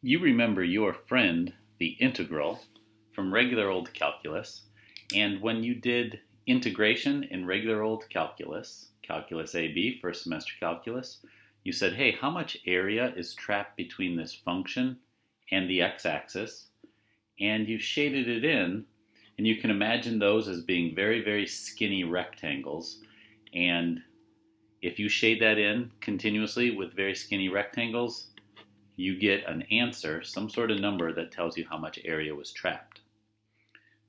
You remember your friend, the integral, from regular old calculus, and when you did integration in regular old calculus, calculus AB, first semester calculus, you said, hey, how much area is trapped between this function and the x-axis? And you shaded it in, and you can imagine those as being very, very skinny rectangles. And if you shade that in continuously with very skinny rectangles, you get an answer, some sort of number that tells you how much area was trapped.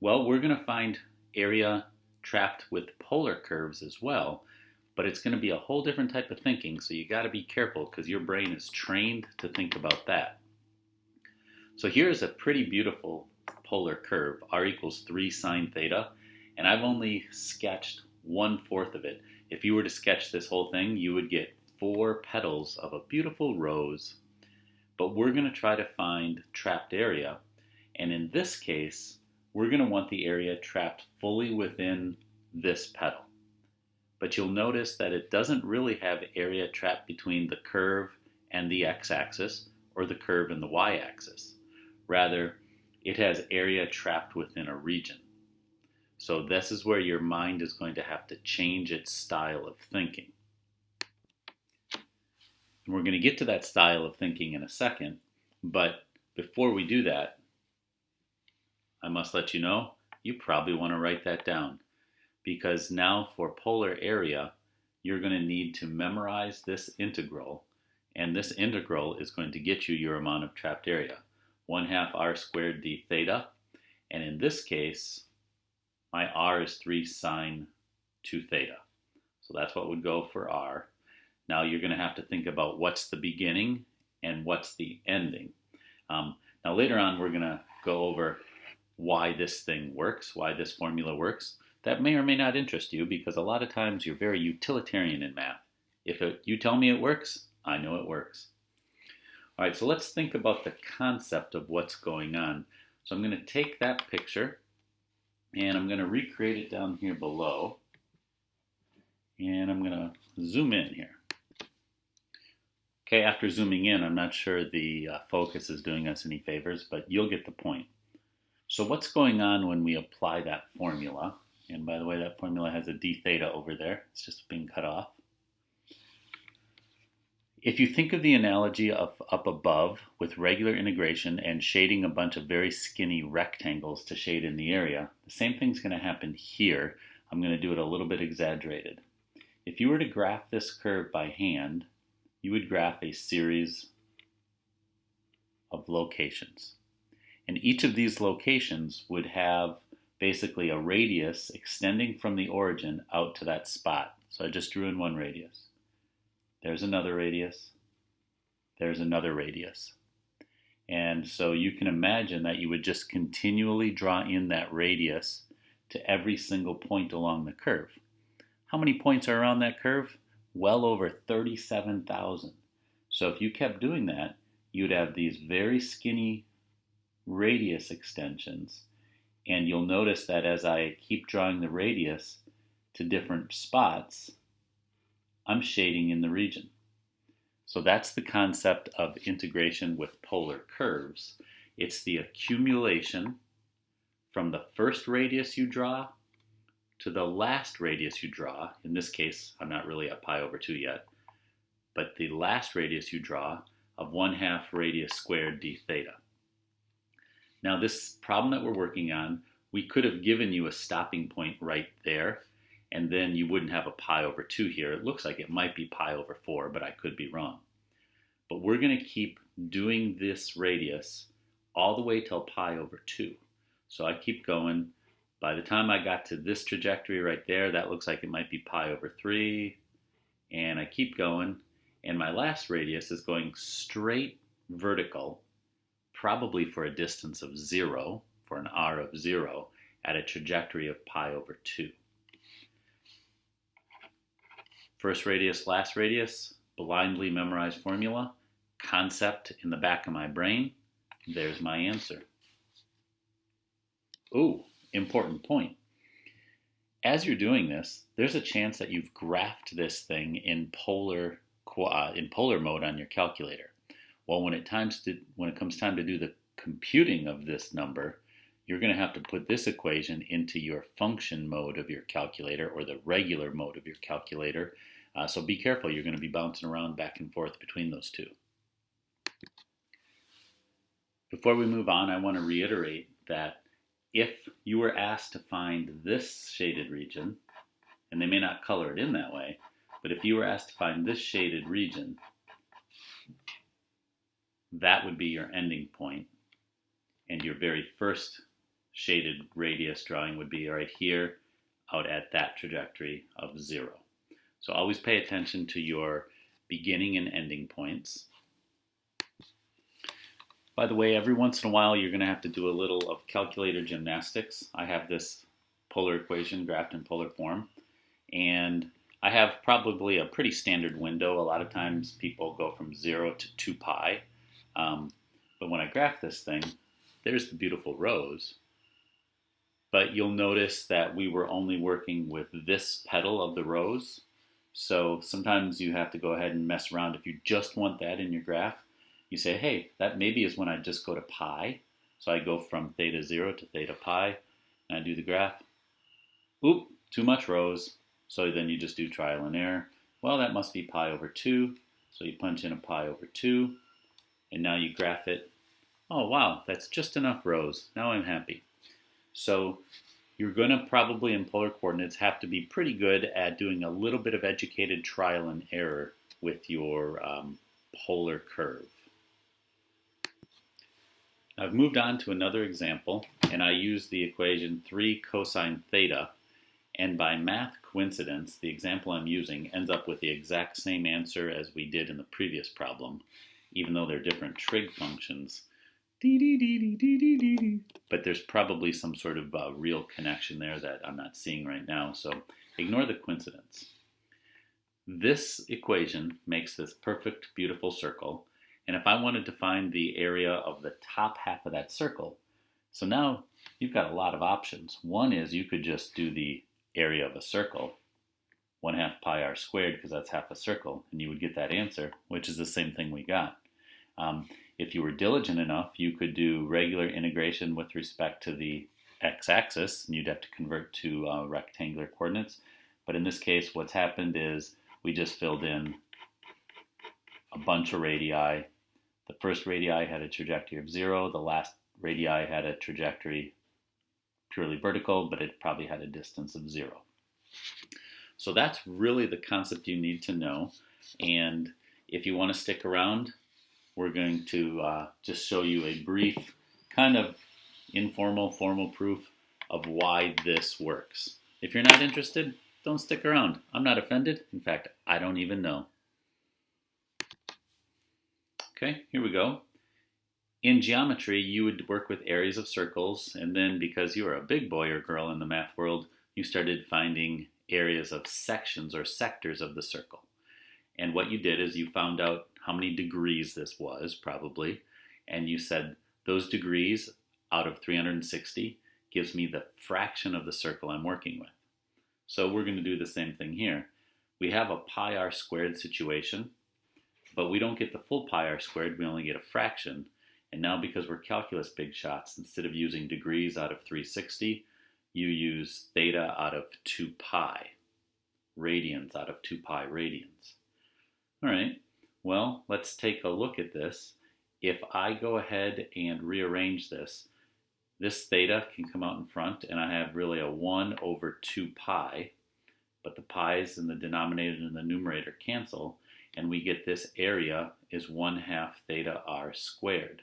Well, we're going to find area trapped with polar curves as well, but it's going to be a whole different type of thinking, so you got to be careful because your brain is trained to think about that. So here's a pretty beautiful polar curve, r equals 3 sine theta, and I've only sketched 1/4 of it. If you were to sketch this whole thing, you would get 4 petals of a beautiful rose. But we're going to try to find trapped area, and in this case, we're going to want the area trapped fully within this petal. But you'll notice that it doesn't really have area trapped between the curve and the x-axis, or the curve and the y-axis. Rather, it has area trapped within a region. So this is where your mind is going to have to change its style of thinking. And we're going to get to that style of thinking in a second, but before we do that, I must let you know, you probably want to write that down, because now for polar area, you're going to need to memorize this integral, and this integral is going to get you your amount of trapped area, 1/2 r squared d theta, and in this case, my r is 3 sine 2 theta. So that's what would go for r. Now you're going to have to think about what's the beginning and what's the ending. Now later on we're going to go over why this thing works, why this formula works. That may or may not interest you because a lot of times you're very utilitarian in math. If you tell me it works, I know it works. All right, so let's think about the concept of what's going on. So I'm going to take that picture and I'm going to recreate it down here below. And I'm going to zoom in here. Okay, after zooming in, I'm not sure the focus is doing us any favors, but you'll get the point. So what's going on when we apply that formula? And by the way, that formula has a d theta over there. It's just being cut off. If you think of the analogy of up above with regular integration and shading a bunch of very skinny rectangles to shade in the area, the same thing's going to happen here. I'm going to do it a little bit exaggerated. If you were to graph this curve by hand, you would graph a series of locations. And each of these locations would have basically a radius extending from the origin out to that spot. So I just drew in one radius. There's another radius. There's another radius. And so you can imagine that you would just continually draw in that radius to every single point along the curve. How many points are around that curve? Well over 37,000. So if you kept doing that, you'd have these very skinny radius extensions. And you'll notice that as I keep drawing the radius to different spots, I'm shading in the region. So that's the concept of integration with polar curves. It's the accumulation from the first radius you draw to the last radius you draw. In this case, I'm not really at pi over 2 yet, but the last radius you draw of 1/2 radius squared d theta. Now this problem that we're working on, we could have given you a stopping point right there, and then you wouldn't have a pi over 2 here. It looks like it might be pi over 4, but I could be wrong. But we're going to keep doing this radius all the way till pi over 2. So I keep going. By the time I got to this trajectory right there, that looks like it might be pi over 3. And I keep going. And my last radius is going straight vertical, probably for a distance of 0, for an r of 0, at a trajectory of pi over 2. First radius, last radius, blindly memorized formula, concept in the back of my brain. There's my answer. Ooh, important point. As you're doing this, there's a chance that you've graphed this thing in polar mode on your calculator. Well, when it comes time to do the computing of this number, you're going to have to put this equation into your function mode of your calculator or the regular mode of your calculator. So be careful, you're going to be bouncing around back and forth between those two. Before we move on, I want to reiterate that if you were asked to find this shaded region, and they may not color it in that way, but if you were asked to find this shaded region, that would be your ending point, and your very first shaded radius drawing would be right here out at that trajectory of 0. So always pay attention to your beginning and ending points. By the way, every once in a while you're going to have to do a little of calculator gymnastics. I have this polar equation graphed in polar form, and I have probably a pretty standard window. A lot of times people go from 0 to 2 pi, but when I graph this thing, there's the beautiful rows. But you'll notice that we were only working with this petal of the rows. So sometimes you have to go ahead and mess around. If you just want that in your graph, you say, hey, that maybe is when I just go to pi. So I go from theta 0 to theta pi, and I do the graph. Oop, too much rows. So then you just do trial and error. Well, that must be pi over 2. So you punch in a pi over 2, and now you graph it. Oh, wow, that's just enough rows. Now I'm happy. So you're going to probably in polar coordinates have to be pretty good at doing a little bit of educated trial and error with your polar curve. I've moved on to another example, and I use the equation 3 cosine theta, and by math coincidence, the example I'm using ends up with the exact same answer as we did in the previous problem, even though they're different trig functions. But there's probably some sort of real connection there that I'm not seeing right now, so ignore the coincidence. This equation makes this perfect, beautiful circle, and if I wanted to find the area of the top half of that circle, so now you've got a lot of options. One is you could just do the area of a circle, 1/2 pi r squared, because that's half a circle, and you would get that answer, which is the same thing we got. If you were diligent enough, you could do regular integration with respect to the x-axis, and you'd have to convert to rectangular coordinates. But in this case, what's happened is we just filled in a bunch of radii. The first radii had a trajectory of 0. The last radii had a trajectory purely vertical, but it probably had a distance of 0. So that's really the concept you need to know. And if you want to stick around, we're going to just show you a brief, kind of informal, formal proof of why this works. If you're not interested, don't stick around. I'm not offended. In fact, I don't even know. Okay, here we go. In geometry, you would work with areas of circles, and then because you were a big boy or girl in the math world, you started finding areas of sections or sectors of the circle. And what you did is you found out how many degrees this was, probably, and you said those degrees out of 360 gives me the fraction of the circle I'm working with. So we're going to do the same thing here. We have a pi r squared situation, but we don't get the full pi r squared, we only get a fraction. And now because we're calculus big shots, instead of using degrees out of 360, you use theta out of 2 pi, radians out of 2 pi radians. All right, well, let's take a look at this. If I go ahead and rearrange this, this theta can come out in front, and I have really a 1 over 2 pi, but the pi's in the denominator and the numerator cancel, and we get this area is 1/2 theta r squared.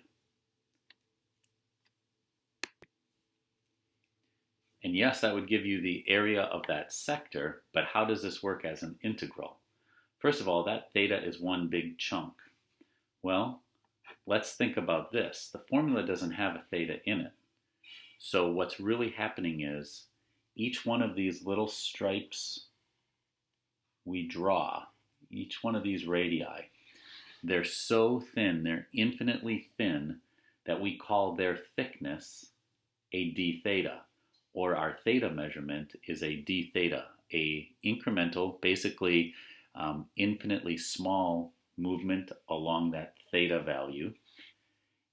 And yes, that would give you the area of that sector, but how does this work as an integral? First of all, that theta is one big chunk. Well, let's think about this. The formula doesn't have a theta in it. So what's really happening is each one of these little stripes we draw, each one of these radii, they're so thin, they're infinitely thin, that we call their thickness a d theta, or our theta measurement is a d theta, a incremental, basically infinitely small movement along that theta value.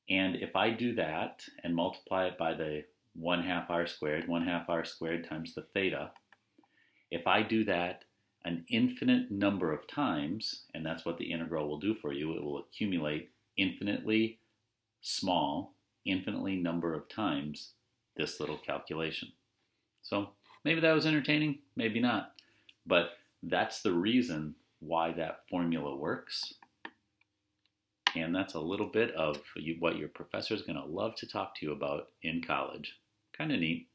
And if I do that and multiply it by the 1/2 r squared, 1/2 r squared times the theta, if I do that an infinite number of times, and that's what the integral will do for you, it will accumulate infinitely small, infinitely number of times this little calculation. So maybe that was entertaining, maybe not, but that's the reason why that formula works. And that's a little bit of what your professor is going to love to talk to you about in college. Kind of neat.